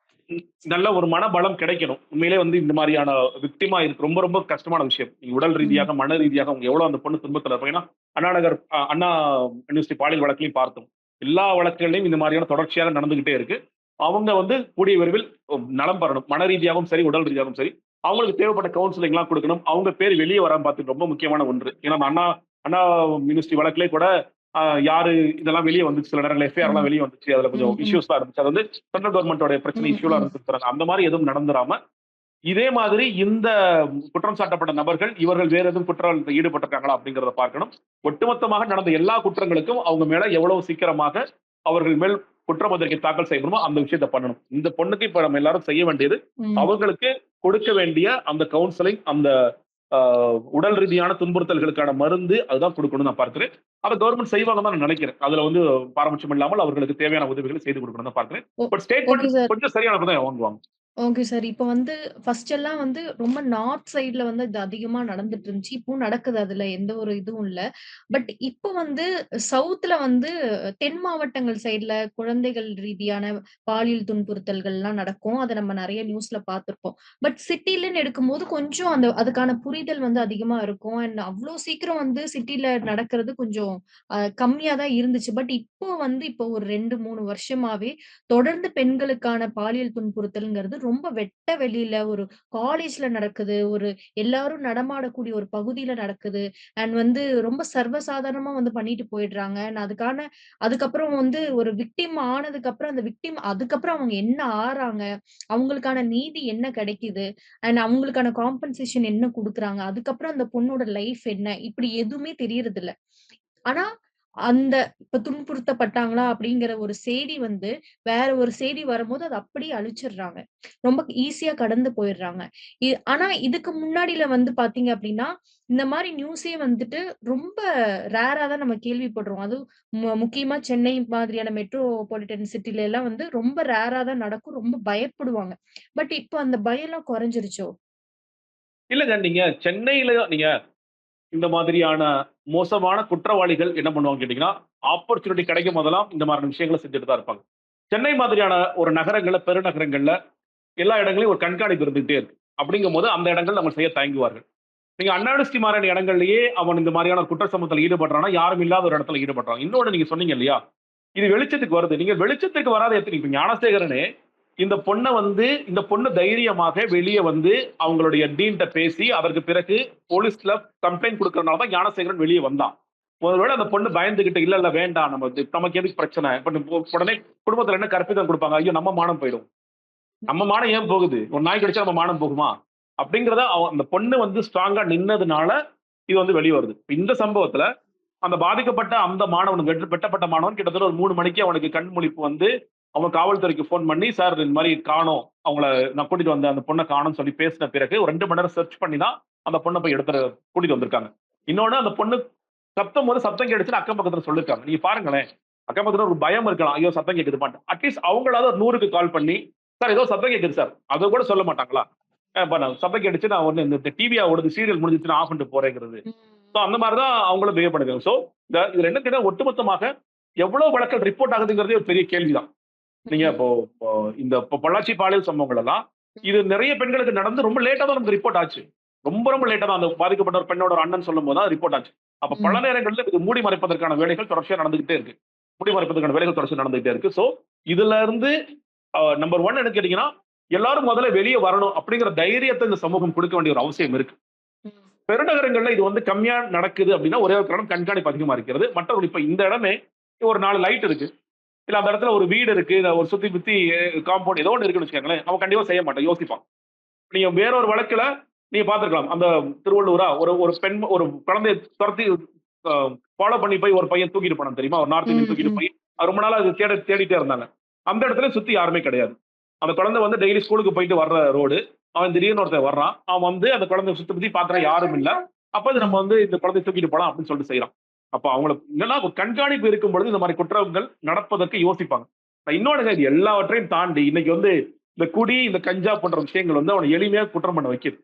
நல்ல ஒரு மனபலம் கிடைக்கணும். உண்மையிலே வந்து இந்த மாரியான விக்டிமா இருக்கு ரொம்ப ரொம்ப கஷ்டமான விஷயம். நீங்க உடல் ம். ரீதியாக, மன ரீதியாக அவங்க எவ்வளோ அந்த பொண்ணு துன்பத்துல இருப்பாங்க. ஏன்னா, அண்ணா நகர் அண்ணா யுனிவர்சிட்டி பாலியல் வழக்குலயும் பார்த்தோம். எல்லா வழக்குகள்லயும் இந்த மாரியான தொடர்ச்சியாக நடந்துகிட்டே இருக்கு. அவங்க வந்து கூடிய விரைவில் நலம் பெறணும். மன ரீதியாகவும் சரி, உடல் ரீதியாகவும் சரி. அவங்களுக்கு தேவைப்பட்ட கவுன்சிலிங்லாம் குடுக்கணும். அவங்க பேர் வெளிய வராம பார்த்துக்க ரொம்ப முக்கியமான ஒன்று. ஏன்னா, அந்த அண்ணா அண்ணா யுனிவர்சிட்டி வழக்குலயே கூட யாரு இதெல்லாம் வெளிய வந்துச்சு. சில நேரங்கள்ல எஃப்ஐஆர்லாம் ம். வெளிய வந்துச்சு. அதுல கொஞ்சம் ம். ம். இஷ்யூஸ்லாம் இருந்துச்சு. அது வந்து சென்ட்ரல் கவர்ன்மென்ட்டோட பிரச்சனை ம். இஷ்யூலாம் ம். இருந்துச்சு. அந்த மாரி எதுவும் நடந்துராம, இதே மாதிரி இந்த குற்றம் சாட்டப்பட்ட நபர்கள், இவர்கள் வேற எதுவும் குற்றத்தில் ஈடுபட்டிருக்காங்களா அப்படிங்கிறத பார்க்கணும். ஒட்டுமொத்தமாக நடந்த எல்லா குற்றங்களுக்கும் அவங்க மேல எவ்வளவு சீக்கிரமாக அவர்கள் மேல் குற்றப்பத்திரிகை தாக்கல் செய்யணுமோ அந்த விஷயத்த பண்ணணும். இந்த பொண்ணுக்கு இப்ப நம்ம எல்லாரும் செய்ய வேண்டியது, ம். அவங்களுக்கு கொடுக்க வேண்டிய அந்த கவுன்சிலிங், அந்த அ உடல் ரீதியான துன்புறுத்தல்களுக்கான மருந்து அதுதான் குடுக்கணும்னு நான் பார்க்கிறேன். அத கவர்ன்மெண்ட் செய்வாங்கன்னு தான் நான் நினைக்கிறேன். அதுல வந்து பாரபட்சம் இல்லாமல் அவர்களுக்கு தேவையான உதவிகளை செய்து கொடுக்கணும்னு தான் பார்க்கிறேன். ஓ பட் ஸ்டேட்மெண்ட் ஓகே சார். கொஞ்சம் சரியானது தான் வாங்குவாங்க. Okay sir. இப்ப வந்து ஃபர்ஸ்ட் எல்லாம் வந்து ரொம்ப நார்த் சைட்ல வந்து இது அதிகமா நடந்துட்டு இருந்துச்சு. இப்பவும் நடக்குது. அதுல எந்த ஒரு இதுவும் இல்ல. பட் இப்ப வந்து சவுத்ல வந்து தென் மாவட்டங்கள் சைட்ல குழந்தைகள் ரீதியான பாலியல் துன்புறுத்தல்கள்லாம் நடக்கும். அத நம்ம நெறைய நியூஸ்ல பார்த்திருப்போம். பட் சிட்டிலன்னு எடுக்கும்போது கொஞ்சம் அதுக்கான புரிதல் வந்து அதிகமா இருக்கும். அண்ட் அவ்ளோ சீக்கிரம் வந்து சிட்டில நடக்கிறது கொஞ்சம் கம்மியா தான் இருந்துச்சு. பட் இப்போ ஒரு 2, 3 வருஷமாவே தொடர்ந்து பெண்களுக்கான பாலியல் துன்புறுத்தல்ங்கிறது ரொம்ப வெட்ட வெளியில ஒரு காலேஜ்ல நடக்குது. ஒரு எல்லாரும் நடமாடக்கூடிய ஒரு பகுதியில நடக்குது. அண்ட் வந்து ரொம்ப சர்வசாதாரணமா வந்து பண்ணிட்டு போயிடுறாங்க. அண்ட் அதுக்கப்புறம் வந்து ஒரு விக்டிம் ஆனதுக்கப்புறம் அந்த விக்டிம் அதுக்கப்புறம் அவங்க என்ன ஆறாங்க? அவங்களுக்கான நீதி என்ன கிடைக்குது? அண்ட் அவங்களுக்கான காம்பன்சேஷன் என்ன குடுக்குறாங்க? அதுக்கப்புறம் அந்த பொண்ணோட லைஃப் என்ன? இப்படி எதுவுமே தெரியறதில்ல. ஆனா, அந்த இப்ப துன்புறுத்தப்பட்டாங்களா அப்படிங்கிற ஒரு செய்தி வந்து, வேற ஒரு செய்தி வரும்போது அத அப்படியே அழிச்சிடுறாங்க. ரொம்ப ஈஸியா கடந்து போயிடுறாங்க. ஆனா இதுக்கு முன்னாடில வந்து பார்த்தீங்க அப்படின்னா, இந்த மாரி நியூஸே வந்துட்டு ரொம்ப ரேரா தான் நம்ம கேள்விப்படுறோம். அதுவும் முக்கியமா சென்னை மாதிரியான மெட்ரோபாலிட்டன் சிட்டில எல்லாம் வந்து ரொம்ப ரேரா தான் நடக்கும். ரொம்ப பயப்படுவாங்க. பட் இப்ப அந்த பயம்லாம் குறைஞ்சிருச்சோ? இல்லங்க நீங்க சென்னையில நீங்க இந்த மாதிரியான மோசமான குற்றவாளிகள் என்ன பண்ணுவாங்கன்னு கேட்டீங்கன்னா, ஆப்பர்ச்சுனிட்டி கிடைக்கும் போதெல்லாம் இந்த மாதிரியான விஷயங்கள செஞ்சுட்டு தான் இருப்பாங்க. சென்னை மாதிரியான ஒரு நகரங்கள்ல, பெருநகரங்கள்ல எல்லா இடங்களையும் ஒரு கண்காணிப்பு இருந்துகிட்டே இருக்கு. அப்படிங்கும்போது அந்த இடங்கள்ல அவங்க செய்ய தயங்குவார்கள். நீங்க அண்ணா யூனிவர்சிட்டி மாரியான இடங்கள்லயே அவன் இந்த மாரியான குற்ற சம்பவத்துல ஈடுபடுறான்னா, யாரும் இல்லாத ஒரு இடத்துல ஈடுபடுறான். இன்னொன்னு நீங்க சொன்னீங்க இல்லையா? இது வெளிச்சத்துக்கு வருது. நீங்க வெளிச்சத்துக்கு வராத எத்தனை இப்ப ஞானசேகரனே இந்த பொண்ணு தைரியமாக வெளிய வந்து அவங்களுடைய டீன்ட்ட பேசி, அதற்கு பிறகு போலீஸ்ல கம்ப்ளைண்ட் குடுக்கறனால தான் ஞானசேகரன் வெளிய வந்தான். ஒருவேள அந்த பொண்ணு பயந்துகிட்டு, இல்ல, இல்ல வேண்டாம். நமக்கு எதுக்கு பிரச்சனை? உடனே குடும்பத்துல என்ன கற்பிதம் குடுப்பாங்க? ஐயோ! நம்ம மானம் போயிடும். நம்ம மானம் ஏன் போகுது? ஒரு நாய் கடிச்சா நம்ம மானம் போகுமா? அப்படிங்கிறத அந்த பொண்ணு வந்து ஸ்ட்ராங்கா நின்னதுனால, இது வந்து வெளிய வருது. இந்த சம்பவத்துல அந்த பாதிக்கப்பட்ட அந்த மாணவன் வெட்டப்பட்ட மாணவன் கிட்டத்தட்ட ஒரு 3 மணிக்கு அவனுக்கு கண் முழிப்பு வந்து, அவன் காவல்துறைக்கு ஃபோன் பண்ணி, "சார் இந்த மாரி காணோம். அவங்கள நான் கூட்டிட்டு வந்தேன். அந்த பொண்ண காணோம்னு" சொல்லி பேசின பிறகு ஒரு 2 மணி நேரம் சர்ச் பண்ணி தான் அந்த பொண்ண போய் கூட்டிட்டு வந்திருக்காங்க. இன்னொன்னு அந்த பொண்ணு கத்தும்போது சத்தம் கேட்டுச்சுன்னு அக்கம் பக்கத்துல சொல்லிருக்காங்க. நீங்க பாருங்களேன். அக்கம் பக்கத்துல ஒரு பயம் இருக்கலாம். ஐயோ! சத்தம் கேட்குதுப்பான்ட்டு. அட்லீஸ்ட் அவங்களாவது ஒரு 100க்கு கால் பண்ணி, "சார் ஏதோ சத்தம் கேட்குது சார்." அத கூட சொல்ல மாட்டாங்களா? சத்தம் கேட்டுச்சு. நான் ஒண்ணு இந்த டிவியா ஓடுது. சீரியல் முடிஞ்சுச்சுன்னு ஆஃப் பண்ணிட்டு போறேங்கிறது. ம். சோ அந்த மாரி தான் அவங்களும் பிஹேவ் பண்ணிருக்காங்க. சோ இதுல என்ன கேட்டா ஒட்டுமொத்தமாக எவ்வளவு வழக்குகள் ரிப்போர்ட் ஆகுதுங்கிறதே ஒரு பெரிய கேள்வி தான். நீங்க ம். இப்போ இப்போ பொள்ளாச்சி பாலியல் சம்பவங்கள் எல்லாம், இது நெறைய பெண்களுக்கு நடந்து ரொம்ப லேட்டா தான் நமக்கு ரிப்போர்ட் ஆச்சு. ரொம்ப ரொம்ப லேட்டா தான் அந்த பாதிக்கப்பட்ட ஒரு பெண்ணோட ஒரு அண்ணன் சொல்லும்போது தான் ரிப்போர்ட் ஆச்சு. அப்ப பல ம். நேரங்கள்ல இது மூடி மறைப்பதற்கான வேலைகள் தொடர்ச்சியா நடந்துகிட்டே இருக்கு. மூடி மறைப்பதற்கான வேலைகள் தொடர்ச்சியா நடந்துகிட்டே இருக்கு. சோ இதுல இருந்து நம்பர் 1 என்ன கேட்டீங்கன்னா, எல்லாரும் முதல்ல வெளிய வரணும் அப்படிங்கிற தைரியத்த இந்த சமூகம் குடுக்க வேண்டிய ஒரு அவசியம் இருக்கு. ம். பெருநகரங்கள்ல இது வந்து கம்மியா நடக்குது அப்படின்னா, ஒரே ஒரு காரணம் கண்காணிப்பு அதிகமா இருக்கிறது. மற்றவர்கள் இப்ப இந்த இடமே ஒரு 4 லைட் இருக்கு. இல்ல அந்த இடத்துல ஒரு வீடு இருக்கு. இல்ல ஒரு சுத்தி முத்தி காம்பவுண்ட் ஏதோ ஒண்ணு இருக்குன்னு வச்சுக்கோங்களேன். அவன் கண்டிப்பா செய்ய மாட்டான். யோசிப்பான். நீங்க வேற ஒரு வழக்குல நீங்க பார்த்திருக்கலாம். அந்த திருவள்ளூரா ஒரு ஒரு பெண் ஒரு குழந்தைய தொரத்தி அ ஃபாலோ பண்ணி போய் ஒரு பையன் தூக்கிட்டு போனான் தெரியுமா? ஒரு நார்த் இந்தியன் ம். தூக்கிட்டு ம். போய் ரொம்ப நாளா அது தேடிட்டே இருந்தாங்க. அந்த இடத்துல சுத்தி யாருமே கிடையாது. அந்த குழந்தை வந்து டெய்லி ஸ்கூலுக்கு போயிட்டு வர்ற ரோடு. அவன் திடீர்னு ஒருத்தன் வர்றான். அவன் வந்து அந்த குழந்தைய சுத்தி முத்தி பார்க்குறான் யாரும் இல்ல. அப்ப இது நம்ம ம். வந்து இந்த குழந்தைய தூக்கிட்டு போலாம் அப்படின்னு சொல்லிட்டு செய்றான். அப்ப அவங்களுக்கு என்னன்னா ஒரு கண்காணிப்பு இருக்கும் பொழுது இந்த மாரி குற்றங்கள் நடப்பதற்கு யோசிப்பாங்க. இன்னொன்னுங்க இது எல்லாவற்றையும் தாண்டி இன்னைக்கு வந்து இந்த குடி, இந்த கஞ்சா போன்ற விஷயங்கள் வந்து அவன எளிமையா குற்றம் பண்ண வைக்குது.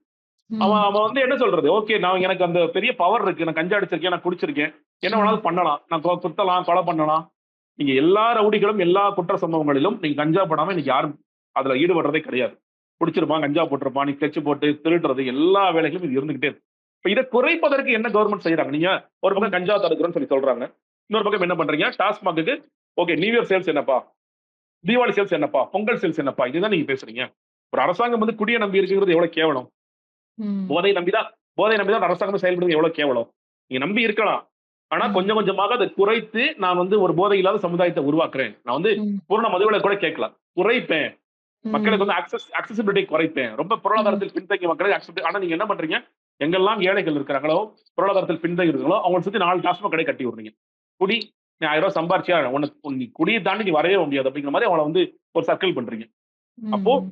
அவன் ம். அவன் வந்து என்ன சொல்றது? ஓகே நான் எனக்கு அந்த பெரிய பவர் இருக்கு. நான் கஞ்சா அடிச்சிருக்கேன், நான் குடிச்சிருக்கேன். என்ன ம். வேணாலும் பண்ணலாம். நான் குத்தலாம், கொலை பண்ணலாம். நீங்க எல்லா ரவுடிகளும், எல்லா குற்ற சம்பவங்களிலும் நீங்க கஞ்சா போடாம இன்னைக்கு யாரும் அதுல ஈடுபடுறதே கிடையாது. குடிச்சிருப்பான், கஞ்சா போட்டிருப்பான், நீ ஸ்கெட்ச் போட்டு திருடுறது எல்லா வேலைகளும் இது இருந்துகிட்டே இருக்கு. இப்ப இத குறைப்பதற்கு என்ன கவர்ன்மெண்ட் செய்றாங்க? நீங்க ஒரு பக்கம் கஞ்சா தடுக்கிறோம்னு சொல்லி சொல்றாங்க. இன்னொரு பக்கம் என்ன பண்றீங்க? டாஸ்மாக்குக்கு ஓகே நியூ இயர் சேல்ஸ் என்னப்பா? தீபாவளி சேல்ஸ் என்னப்பா? பொங்கல் சேல்ஸ் என்னப்பா? இதுதான் நீங்க பேசுறீங்க. ஒரு அரசாங்கம் வந்து குடிய நம்பி இருக்குங்கிறது எவ்வளவு கேவலம். ம். போதை நம்பி தான் போதை நம்பி தான் அரசாங்கமே செயல்படுறது எவ்வளவு கேவலம். நீங்க நம்பி இருக்கலாம். ஆனா ம். கொஞ்சம் கொஞ்சமாக அத குறைத்து நான் வந்து ஒரு போதை இல்லாத சமுதாயத்த உருவாக்குறேன். நான் வந்து ம். பூரண மதுவிலக்கு கூட கேட்கல. குறைப்பேன். மக்களுக்கு ம். வந்து அக்சஸிபிலிட்டி குறைப்பேன். ரொம்ப ம். பொருளாதாரத்தில் பின்தங்கிய மக்களுக்கு ஆனா நீங்க என்ன பண்றீங்க? எங்கெல்லாம் ஏழைகள் இருக்கிறாங்களோ, பொருளாதாரத்தில் பின்தங்கி இருக்கிறாங்களோ, அவங்கள சுத்தி 4 டாஸ்மாக் கடை கட்டி விடுறீங்க. குடி, நீ ரூ. 1000 சம்பாரிச்சியா, நீ குடிய தாண்டி நீ வரவே முடியாது அப்படிங்கிற மாரி அவங்கள வந்து ஒரு சர்க்கிள் பண்றீங்க. அப்போ ம்.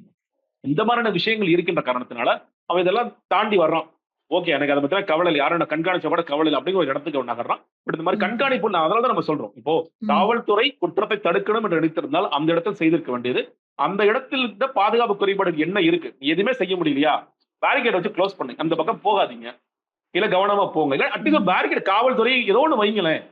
இந்த மாதிரியான விஷயங்கள் இருக்கின்ற காரணத்தினால, அவன் இதெல்லாம் தாண்டி வர்றான். ஓகே. எனக்கு அத பத்திலாம் கவலை இல்ல. யாரும் என்ன கண்காணிச்சா கூட கவலை இல்ல அப்படிங்கிற ஒரு இடத்துக்கு அவன் நகர்றான். பட் இந்த மாரி ம். கண்காணிப்பு அதனால தான் நம்ம சொல்றோம். இப்போ ம். காவல்துறை குற்றத்தை தடுக்கணும் என்று நினைத்திருந்தால், அந்த இடத்தில் செய்திருக்க வேண்டியது. அந்த இடத்தில் இருந்த பாதுகாப்பு குறைபாடு என்ன இருக்கு? எதுவுமே செய்ய முடியலையா? பேரிகேட் வச்சு குளோஸ் பண்ணுங்க. அந்த பக்கம் போகாதீங்க. இல்ல கவனமா போங்க. இல்ல அட்லீஸ்ட் ம். பேரிகேட் காவல்துறை ஏதோ ஒண்ணு வைங்களேன்.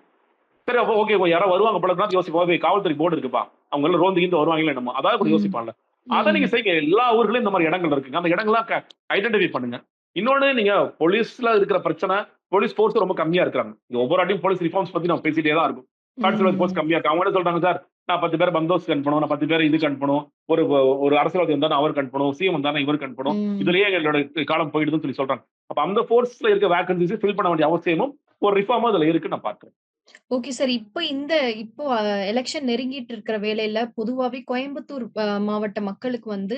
சரி அப்ப ஓகே யாரோ வருவாங்க போல இருக்குன்னா யோசிப்போம். காவல்துறை போர்டு இருக்குப்பா. அவங்க எல்லாம் ரோந்து கீந்து வருவாங்களோ என்னமோ. அதாவது கூட ம். யோசிப்பான்ல. அத நீங்க ம். செய்யுங்க. எல்லா ஊர்கள்லயும் இந்த மாரி இடங்கள் இருக்குங்க. அந்த இடங்கள்லாம் ஐடென்டிஃபை பண்ணுங்க. இன்னொன்னு நீங்க போலீஸ்ல இருக்கிற பிரச்சனை, போலீஸ் ஃபோர்ஸ் ரொம்ப கம்மியா இருக்காங்க. இங்க ஒவ்வொரு வாட்டியும் போலீஸ் ரிஃபார்ம்ஸ் பத்தி நம்ம பேசிட்டே தான் இருக்கோம். கான்ஸ்டபிள் போஸ்ட் ம். கம்மியா இருக்கு. அவங்க என்ன சொல்றாங்க சார், நான் 10 பேர பந்தோபஸ்துக்கு அனுப்பணும். நான் 10 பேர இதுக்கு அனுப்பணும். ஒரு ஒரு அரசியல்வாதி வந்தாருன்னா அவருக்கு அனுப்பணும். சிஎம் வந்தாருன்னா இவருக்கு அனுப்பணும். ம். இதுலயே எங்களோட காலம் போயிடுதுன்னு சொல்லி சொல்றாங்க. அப்ப அந்த ஃபோர்ஸ்ல இருக்க வேக்கன்ஸிஸ் ஃபில் பண்ண வேண்டிய அவசியமும் ஒரு ரிஃபார்மும் அதுல இருக்குன்னு நான் பார்க்கிறேன். Okay sir. இப்போ எலக்ஷன் நெருங்கிட்டு இருக்கிற வேளையில பொதுவாவே கோயம்புத்தூர் மாவட்ட மக்களுக்கு வந்து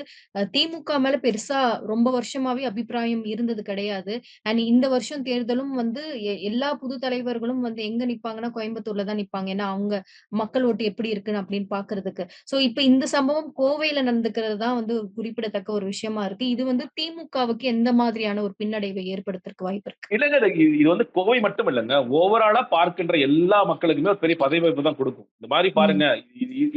திமுக மேல பெருசா ரொம்ப வருஷமாவே அபிப்பிராயம் இருந்தது கிடையாது. அண்ட் இந்த வருஷம் தேர்தலும் வந்து எல்லா புது தலைவர்களும் வந்து எங்க நிப்பாங்கன்னா, கோயம்புத்தூர்ல தான் நிப்பாங்க. ஏன்னா, அவங்க மக்கள் ஓட்டு எப்படி இருக்குன்னு அப்படின்னு பார்க்கறதுக்கு. சோ இப்ப இந்த சம்பவம் கோவையில நடந்துக்கிறது தான் வந்து ஒரு குறிப்பிடத்தக்க ஒரு விஷயமா இருக்கு. இது வந்து திமுகவுக்கு எந்த மாதிரியான ஒரு பின்னடைவை ஏற்படுத்துறதுக்கு வாய்ப்பு இருக்கு? இல்லங்க. இது வந்து கோவை மட்டும் இல்லங்க. ஓவராலா பார்க்கின்ற எல்லா மக்களுக்குமே ஒரு பெரிய பதவி வாய்ப்பு தான் குடுக்கும். இந்த மாரி ம். பாருங்க,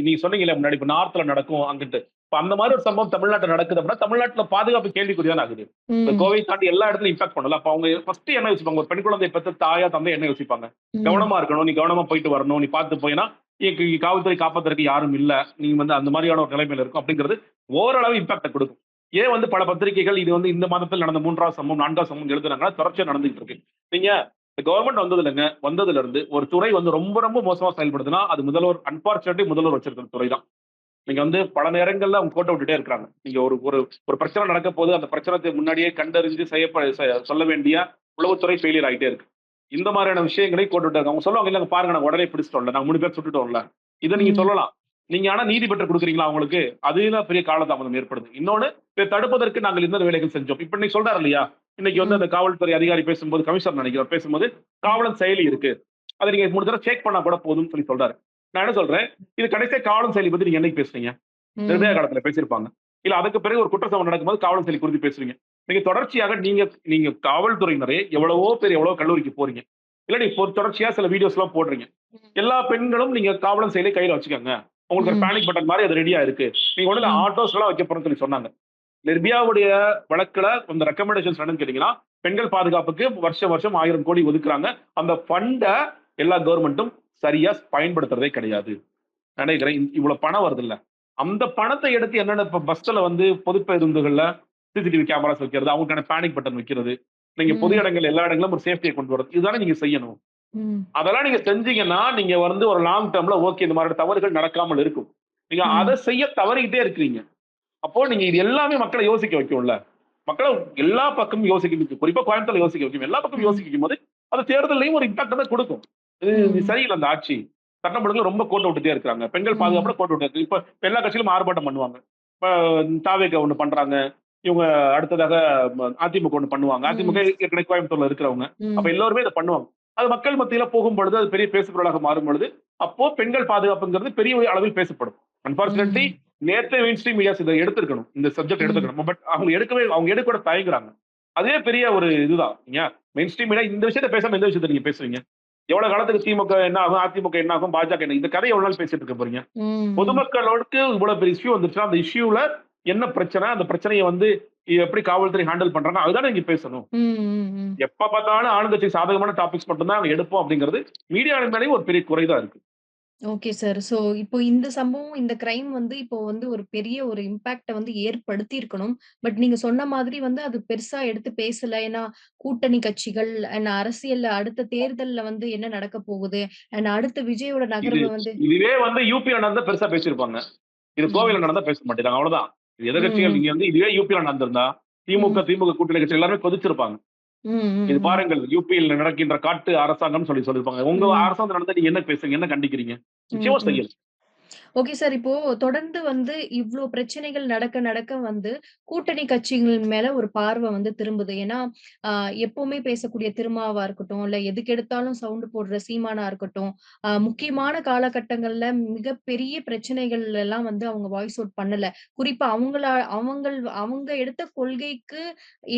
நீங்க சொன்னீங்கல்ல முன்னாடி இப்ப நார்த்ல நடக்கும் அங்கிட்டு. இப்ப அந்த மாரி ஒரு சம்பவம் தமிழ்நாட்டுல நடக்குது அப்படின்னா, தமிழ்நாட்டுல பாதுகாப்பு கேள்விக்குறி தானே ஆகுது. இந்த ம். கோவை தாண்டி எல்லா இடத்துலயும் இம்பாக்ட் பண்ணல. அப்ப அவங்க ஃபர்ஸ்ட் என்ன யோசிப்பாங்க? ஒரு பெண் குழந்தை பெத்த தாயா, தந்தை என்ன யோசிப்பாங்க? ம். கவனமா இருக்கணும். நீ கவனமா போயிட்டு வரணும். நீ பார்த்து போயினா, காவல்துறை காப்பாத்துறதுக்கு யாரும் இல்ல. நீ வந்து அந்த மாரியான ஒரு நிலைமையில இருக்கும் அப்படிங்கிறது ஓரளவு இம்பாக்ட்ட குடுக்கும். ஏன் வந்து பல பத்திரிகைகள் இது வந்து இந்த மாதத்தில் நடந்த 3வது சம்பவம், 4வது சம்பவம் எழுதுனாங்கன்னா, தொடர்ச்சியா நடந்துகிட்டு இருக்கு. நீங்க கவர்ன்மெண்ட் வந்ததுலங்க, வந்ததுல இருந்து ஒரு துறை வந்து ரொம்ப ரொம்ப மோசமா செயல்படுதுன்னா, அது முதல்வர் அன்பார்ச்சுனேட்லி முதல்வர் வச்சிருக்கிற துறை தான். நீங்க வந்து பல நேரங்கள்ல அவங்க கோட்ட விட்டுட்டே இருக்காங்க. நீங்க ஒரு ஒரு ஒரு பிரச்சனை நடக்க போது, அந்த பிரச்சனத்தை முன்னாடியே கண்டறிஞ்சு சொல்ல வேண்டிய உளவுத்துறை ஃபெயிலியர் ஆயிட்டே இருக்கு. இந்த மாதிரியான விஷயங்களை கோட்ட விட்டாங்க. அவங்க சொல்லுவாங்க, "இல்லங்க பாருங்க நாங்க உடனே பிடிச்சிட்டோம்ல. நாங்க 3 பேர் சுட்டுட்டோம்ல." இத நீங்க ம். சொல்லலாம். நீங்க ஆனா நீதி பெற்று குடுக்குறீங்களா அவங்களுக்கு? அதுல பெரிய காலதாமதம் ஏற்படுது. இன்னொன்னு இத தடுப்பதற்கு நாங்கள் இந்த வேலைகள் செஞ்சோம். இப்ப இன்னைக்கு சொல்றாரு இல்லையா? இன்னைக்கு வந்து ம். அந்த காவல்துறை அதிகாரி பேசும்போது, கமிஷனர் நினைக்கிறேன் பேசும்போது, ம். காவலன் செயலி இருக்கு. அத நீங்க 3 தடவ செக் பண்ணா கூட போதும்னு சொல்லி சொல்றாரு. நான் என்ன சொல்றேன், இது கடைசியா காவலன் செயலி பத்தி நீங்க என்னைக்கு பேசுனீங்க? நிர்பயா ம். காலத்துல பேசியிருப்பாங்க. இல்ல அதுக்கு பிறகு ஒரு குற்ற சம்பவம் நடக்கும்போது காவலன் செயலி குறித்து பேசுவீங்க. நீங்க தொடர்ச்சியாக நீங்க நீங்க காவல்துறையினரே எவ்வளவோ பேர் எவ்வளவோ கல்லூரிக்கு போறீங்க. இல்ல நீங்க தொடர்ச்சியா சில வீடியோஸ்லாம் போடுறீங்க. எல்லா பெண்களும் நீங்க காவலன் செயலிய கையில வச்சுக்கங்க. உங்களுக்கு ஒரு ம். பேனிக் பட்டன் மாரி அது ரெடியா இருக்கு. நீங்க ஒண்ணும் இல்ல ம். ஆட்டோஸ்லாம் வைக்க போறேன்னு சொல்லி சொன்னாங்க. நிர்பயாவுடைய வழக்குல அந்த ரெக்கமெண்டேஷன்ஸ் என்னன்னு கேட்டீங்கன்னா, பெண்கள் பாதுகாப்புக்கு வருஷம் வருஷம் 1000 கோடி ஒதுக்குறாங்க. அந்த ஃபண்ட எல்லா கவர்ன்மென்ட்டும் சரியா பயன்படுத்துறதே கிடையாது. நினைக்கிறேன். இவ்வளவு பணம் வருதுல்ல. அந்த பணத்த எடுத்து என்னென்ன இப்ப பஸ்ல வந்து பொது பேருந்துகள்ல சிசிடிவி கேமராஸ் வைக்கிறது, அவங்களுக்கான பேனிக் பட்டன் வைக்கிறது. நீங்க பொது ம். இடங்கள் எல்லா இடங்களிலும் ஒரு சேஃப்டிய கொண்டு வரது. இதுதானே நீங்க செய்யணும். ம். அதெல்லாம் நீங்க செஞ்சீங்கன்னா, நீங்க வந்து ஒரு லாங் டெர்ம்ல ஓகே இந்த மாரி தவறுகள் நடக்காமல் இருக்கும். நீங்க அத ம். செய்ய தவறிக்கிட்டே இருக்கிறீங்க. அப்போ நீங்க இது எல்லாமே மக்கள யோசிக்க வைக்கும்ல. மக்கள எல்லா பக்கமும் யோசிக்க வைக்கும். குறிப்பா கோயம்புத்தூர்ல யோசிக்க வைக்கும். எல்லா பக்கமும் ம். யோசிக்க வைக்கும்போது, அது தேர்தல்லயும் ஒரு இம்பாக்ட் தான் குடுக்கும். இது ம். சரியில்ல அந்த ஆட்சி. சட்டம் ஒழுங்குல ரொம்ப கோட்ட விட்டுட்டே இருக்காங்க. பெண்கள் பாதுகாப்புல ம். கோட்ட விட்டு இப்ப எல்லா கட்சியிலும் ஆர்ப்பாட்டம் பண்ணுவாங்க. இப்ப தாவேகா ஒண்ணு பண்றாங்க. இவங்க அடுத்ததாக அதிமுக ஒண்ணு பண்ணுவாங்க. அதிமுக ம். ஏற்கனவே கோயம்புத்தூர்ல இருக்கிறவங்க. அப்ப ம். எல்லோருமே இத பண்ணுவாங்க. அது மக்கள் மத்தியில போகும்பொழுது, அது பெரிய பேசுபொருளாக மாறும்பொழுது, அப்போ பெண்கள் பாதுகாப்புங்கிறது பெரிய அளவில் பேசப்படும். அன்பார்ச்சுனேட்லி ம். நேத்தே மெயின் ஸ்ட்ரீம் மீடியாஸ் இத எடுத்திருக்கணும். இந்த சப்ஜெக்ட் ம். எடுத்திருக்கணும். பட் அவங்க எடுக்க கூட தயங்குறாங்க. அதுவே பெரிய ஒரு இதுதான். ஏன் மெயின் ஸ்ட்ரீம் மீடியா இந்த விஷயத்த பேசாம எந்த விஷயத்த நீங்க பேசுவீங்க? எவ்வளவு காலத்துக்கு திமுக என்ன ஆகும்? அதிமுக என்ன ஆகும்? பாஜக என்ன? இந்த கதைய எவ்வளவு நாள் பேசிட்டு இருக்க போறீங்க? ம். பொதுமக்களோடுக்கு இவ்வளவு பெரிய இஷ்யூ வந்துருச்சுன்னா, அந்த இஷ்யூல என்ன பிரச்சனை? அந்த பிரச்சனைய வந்து எப்படி காவல்துறை ஹேண்டில் பண்றாங்க அதுதானே இங்க பேசணும். ம், ம், ம். எப்ப பார்த்தாலும் ஆளுங்கட்சிக்கு சாதகமான டாபிக்ஸ் மட்டும் தான் நாங்க எடுப்போம் அப்படிங்கிறது மீடியா மேலயும் ஒரு பெரிய குறை தான் இருக்கு. Okay sir. ஸோ இப்போ இந்த சம்பவம், இந்த கிரைம் வந்து இப்போ வந்து ஒரு பெரிய ஒரு இம்பாக்ட்ட வந்து ஏற்படுத்தியிருக்கணும். பட் நீங்க சொன்ன மாதிரி வந்து அது பெருசா எடுத்து பேசல. ஏன்னா கூட்டணி கட்சிகள் அண்ட் அரசியல்ல அடுத்த தேர்தல்ல வந்து என்ன நடக்க போகுது? அண்ட் அடுத்த விஜயோட இது நகர்வு வந்து இதுவே வந்து யூபில நடந்தா பெருசா பேசியிருப்பாங்க. இது ம். கோவையில நடந்தா பேச மாட்டேங்கிறாங்க. அவ்வளவுதான். ம், எதிர்க்கட்சிகள் ம். இங்க வந்து இதுவே யூபில நடந்திருந்தா, ம். திமுக கூட்டணி கட்சி எல்லாருமே கொதிச்சிருப்பாங்க. ம், ம், இது ம். பாருங்கள் யூபியில் நடக்கின்ற காட்டு அரசாங்கம்னு சொல்லியிருப்பாங்க. உங்க ம். அரசாங்கம் நடந்தா நீங்க என்ன பேசுறீங்க? என்ன கண்டிக்கிறீங்க? ம், நிச்சயமா ம். செய்யல. Okay sir. இப்போ தொடர்ந்து வந்து இவ்ளோ பிரச்சனைகள் நடக்க, நடக்க வந்து கூட்டணி கட்சிகள் மேல ஒரு பார்வ வந்து திரும்புது. ஏன்னா, அ எப்பவுமே பேசக்கூடிய திருமாவா இருக்கட்டும், இல்ல எதுக்கெடுத்தாலும் சவுண்ட் போடுற சீமானா இருக்கட்டும், முக்கியமான காலகட்டங்கள்ல மிகப்பெரிய பிரச்சனைகள் எல்லாம் வந்து அவங்க வாய்ஸ் அவுட் பண்ணல. குறிப்பா அவங்க எடுத்த கொள்கைக்கு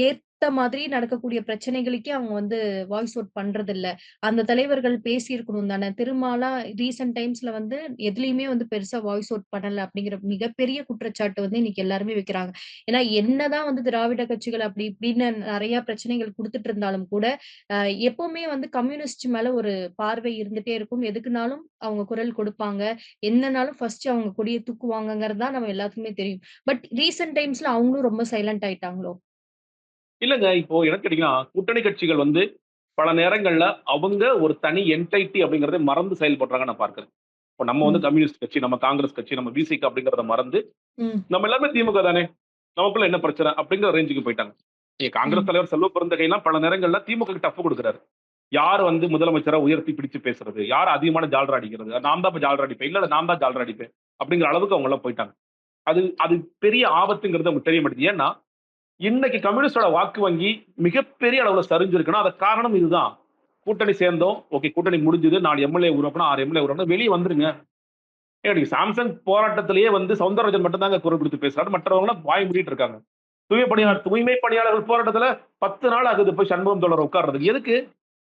ஏத்த மாதிரி நடக்கக்கூடிய பிரச்சனைகளுக்கே அவங்க வந்து வாய்ஸ் அவுட் பண்றதில்ல. அந்த தலைவர்கள் பேசியிருக்கணும் தானே! திருமாலா ரீசென்ட் டைம்ஸ்ல வந்து எதுலயுமே வந்து பெருசா வாய்ஸ் அவுட் பண்ணல அப்படிங்கிற மிகப்பெரிய குற்றச்சாட்டு வந்து இன்னைக்கு எல்லாருமே வைக்கிறாங்க. ஏன்னா என்னதான் வந்து திராவிட கட்சிகள் அப்படி இப்படின்னு நெறைய பிரச்சனைகள் குடுத்துட்டு இருந்தாலும் கூட, அ எப்பவுமே வந்து கம்யூனிஸ்ட் மேல ஒரு பார்வை இருந்துட்டே இருக்கும். எதுக்குனாலும் அவங்க குரல் கொடுப்பாங்க. என்னனாலும் ஃபர்ஸ்ட் அவங்க கொடிய தூக்குவாங்கங்கிறது தான் நம்ம எல்லாத்துக்குமே தெரியும். பட் ரீசென்ட் டைம்ஸ்ல அவங்களும் ரொம்ப சைலன்ட் ஆயிட்டாங்களோ? இல்லங்க. இப்போ எனக்கு கேட்டீங்கன்னா, கூட்டணி கட்சிகள் வந்து பல நேரங்கள்ல அவங்க ஒரு தனி என்டைட்டி அப்படிங்கிறத மறந்து செயல்படுறாங்கன்னு நான் பார்க்கிறேன். இப்ப நம்ம வந்து ம், கம்யூனிஸ்ட் கட்சி, நம்ம காங்கிரஸ் கட்சி, நம்ம விசிக அப்படிங்கிறத மறந்து, ம், நம்ம எல்லாருமே திமுக தானே. நமக்குள்ள என்ன பிரச்சனை? அப்படிங்கிற ரேஞ்சுக்கு போயிட்டாங்க. காங்கிரஸ் ம், தலைவர் செல்வ பெருந்தகைலாம் பல நேரங்கள்ல திமுகக்கு டஃப் குடுக்குறாரு. யார் வந்து முதலமைச்சரா உயர்த்தி பிடிச்சு பேசுறது? யார் அதிகமான ஜால்ரா அடிக்கிறது? நான் தான் இப்ப ஜால்ரா அடிப்பேன். இல்ல நான் தான் ஜால்ரா அடிப்பேன். அப்படிங்கிற அளவுக்கு அவங்க எல்லாம் போயிட்டாங்க. அது அது பெரிய ஆபத்துங்கிறது அவங்களுக்கு தெரிய மாட்டேங்குது. ஏன்னா, இன்னைக்கு கம்யூனிஸ்டோட வாக்கு வங்கி மிகப்பெரிய அளவுல சரிஞ்சிருக்குன்னா, அதுக்கு காரணம் இதுதான். கூட்டணி சேர்ந்தோம். ஓகே கூட்டணி முடிஞ்சது. 4 எம்எல்ஏ உருவாக்கணும், 6 எம்எல்ஏ உருவாக்கணும். வெளிய வந்துருங்க. ஏங்க நீங்க சாம்சங் போராட்டத்திலேயே வந்து சௌந்தரராஜன் மட்டும் தாங்க குரல் குடுத்து பேசுறாரு. மற்றவங்கலாம் வாய் மூடிட்டு இருக்காங்க. ம், தூய்மை பணியாளர்கள் போராட்டத்துல 10 நாள் ஆகுது போய் சண்முகம் தோழர் உட்கார்றதுக்கு. எதுக்கு?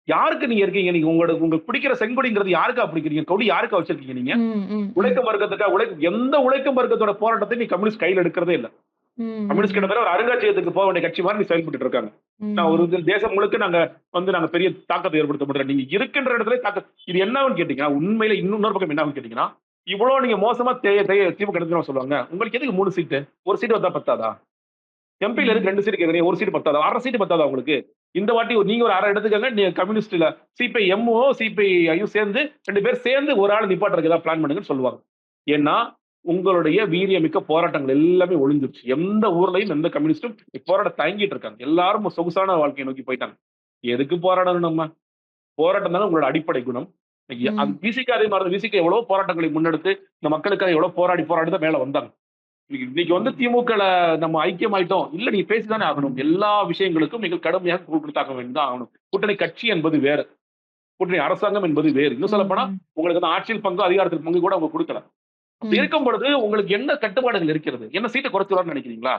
யாருக்கு நீங்க இருக்கீங்க? நீங்க உங்களுக்கு பிடிக்கிற செங்கொடிங்கிறது யாருக்கா பிடிக்கிறீங்க? கொடி யாருக்கா வச்சிருக்கீங்க நீங்க? ம், ம், ம். உழைக்கும் வர்க்கத்துக்கா எந்த உழைக்கும் வர்க்கத்தோட போராட்டத்தை நீ கம்யூனிஸ்ட் கையில எடுக்கிறதே இல்ல. ம், கம்யூனிஸ்ட் ம், ம். கிட்டத்தட்ட ஒரு அருங்காட்சியகத்துக்கு போக வேண்டிய கட்சி மாரி நீ செயல்பட்டுட்டு இருக்காங்க. நான் ஒரு ம். தேசம் முழுக்க நாங்க பெரிய தாக்கத்த ஏற்படுத்த முடியல. நீங்க இருக்கின்ற இடத்திலே இது என்னன்னு கேட்டீங்கன்னா, உண்மையில இன்னொரு பக்கம் என்னன்னு கேட்டீங்கன்னா, இவ்வளோ நீங்க மோசமா திமுக நடத்துறவங்க சொல்லுவாங்க. உங்களுக்கு எதுக்கு 3 சீட்டு? 1 சீட் வந்தா பத்தாதா? எம்பில ம். எதுக்கு 2 சீட் கேட்கிறீங்க? 1 சீட் பத்தாதா? 1/2 சீட் பத்தாதா உங்களுக்கு? இந்த வாட்டி நீங்க ஒரு 1/2 எடுத்துக்கங்க. கம்யூனிஸ்ட்ல சிபிஐ-எம்மும், சிபிஐயும் சேர்ந்து 2 பேர் சேர்ந்து ஒரு ஆள் நிப்பாட்டுறதுக்கு ஏதாவது பிளான் பண்ணுங்கன்னு சொல்லுவாங்க. ஏன்னா, உங்களுடைய வீரியமிக்க போராட்டங்கள் எல்லாமே ஒழிஞ்சிருச்சு. எந்த ஊர்லயும் எந்த கம்யூனிஸ்டும் போராட தயங்கிட்டு இருக்காங்க. எல்லாரும் ஒரு சொகுசான வாழ்க்கைய நோக்கி போயிட்டாங்க. எதுக்கு போராடணும் நம்ம? போராட்டம் தானே உங்களோட அடிப்படை குணம். அது ம். விசிக அதே மாரி தான். விசிக எவ்வளவோ போராட்டங்களை முன்னெடுத்து, இந்த மக்களுக்காக எவ்வளவோ போராடி, போராடி தான் மேல வந்தாங்க. இன்னைக்கு வந்து திமுகல நம்ம ஐக்கியமாயிட்டோம். இல்ல நீங்க பேசி தானே ஆகணும். எல்லா விஷயங்களுக்கும் மிக கடுமையாக குரல் கொடுத்தாக வேண்டி தான் ஆகணும். கூட்டணி கட்சி என்பது வேற. கூட்டணி அரசாங்கம் என்பது வேறு. இன்னும் சொல்லப்போனா, ம். உங்களுக்கு அந்த ஆட்சியில் பங்கு, அதிகாரத்தில் பங்கு கூட அவங்க குடுக்கல. அப்படி ம். இருக்கும் பொழுது, உங்களுக்கு என்ன கட்டுப்பாடுகள் இருக்கிறது? என்ன சீட்ட குறைச்சுருவார்ன்னு நெனைக்கிறீங்களா?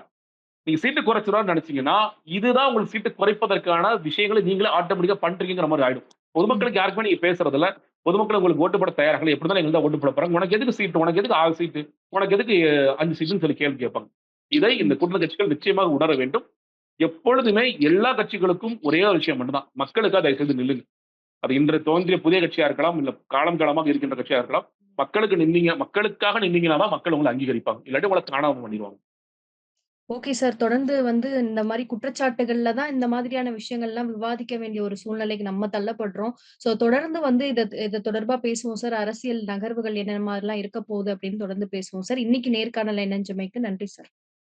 நீங்க சீட்டு குறைச்சுருவார்ன்னு நெனைச்சீங்கன்னா, இதுதான் உங்களுக்கு சீட்டு குறைப்பதற்கான விஷயங்கள நீங்களே ஆட்டோமேட்டிக்கா பண்றீங்கங்கிற மாரி ஆயிடும். ம். பொதுமக்களுக்கு யாருக்குமே நீங்க பேசுறதில்ல. பொதுமக்கள் உங்களுக்கு ஓட்டு போட தயாரா இல்ல. எப்படி இருந்தாலும் எங்களுக்கு தான் ஓட்டு போட போறாங்க. உனக்கு எதுக்கு சீட்டு? உனக்கு எதுக்கு 6 சீட்டு? உனக்கு எதுக்கு 5 சீட்டுன்னு சொல்லி கேள்வி கேட்பாங்க. இதை இந்த ம். கூட்டணி கட்சிகள் நிச்சயமாக உணர வேண்டும். எப்பொழுதுமே எல்லா கட்சிகளுக்கும் ஒரே ஒரு விஷயம் மட்டும் தான். மக்களுக்காக தயவு செய்து நில்லுங்க. அது இன்று தோன்றிய புதிய கட்சியா இருக்கலாம், இல்ல காலம் காலமாக இருக்கின்ற கட்சியா இருக்கலாம். மக்களுக்காக நின்னீங்கன்னா தான் மக்கள் உங்கள அங்கீகரிப்பாங்க. இல்லாட்டி உங்கள காணாம பண்ணிருவாங்க. Okay sir. தொடர்ந்து வந்து இந்த மாரி குற்றச்சாட்டுகள்ல தான் இந்த மாதிரியான விஷயங்கள்லாம் விவாதிக்க வேண்டிய ஒரு சூழ்நிலைக்கு நம்ம தள்ளப்படுறோம். ஸோ தொடர்ந்து வந்து இத தொடர்பா பேசுவோம் சார். அரசியல் நகர்வுகள் என்ன மாரிலாம் இருக்க போகுது அப்படின்னு தொடர்ந்து பேசுவோம் சார். இன்னைக்கு நேர்காணல்ல இணைஞ்சமைக்கு நன்றி சார்.